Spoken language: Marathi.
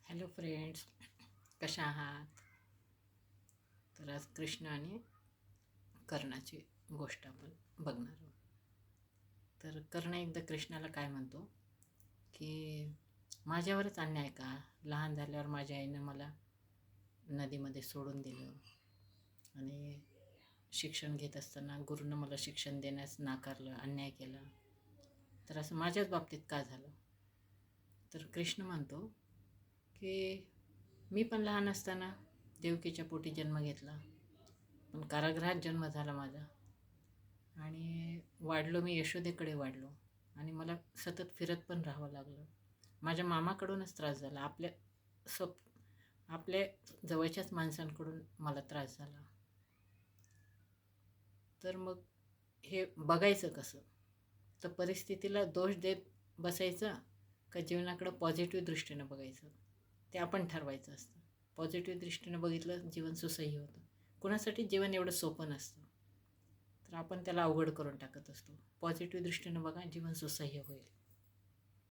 हॅलो फ्रेंड्स, कशा आहात? तर आज कृष्ण आणि कर्णाची गोष्ट आपण बघणार आहोत. तर कर्ण एकदा कृष्णाला काय म्हणतो की माझ्यावरच अन्याय का? लहान झाल्यावर माझ्या आईनं मला नदीमध्ये सोडून दिलं आणि शिक्षण घेत असताना गुरुनं मला शिक्षण देण्यास नाकारलं, अन्याय केला. तर असं माझ्याच बाबतीत का झालं? तर कृष्ण म्हणतो की मी पण लहान असताना देवकीच्या पोटी जन्म घेतला, पण कारागृहात जन्म झाला माझा आणि वाढलो मी यशोदेकडे वाढलो आणि मला सतत फिरत पण राहावं लागलं. माझ्या मामाकडूनच त्रास झाला, स्वप आपल्या जवळच्याच माणसांकडून मला त्रास झाला. तर मग हे बघायचं कसं? तर परिस्थितीला दोष देत बसायचं का जीवनाकडं पॉझिटिव्ह दृष्टीनं बघायचं, ते आपण ठरवायचं असतं. पॉझिटिव्ह दृष्टीनं बघितलं जीवन सुसह्य होतं. कुणासाठी जीवन एवढं सोपं नसतं, तर आपण त्याला अवघड करून टाकत असतो. पॉझिटिव्ह दृष्टीनं बघा, जीवन सुसह्य होईल.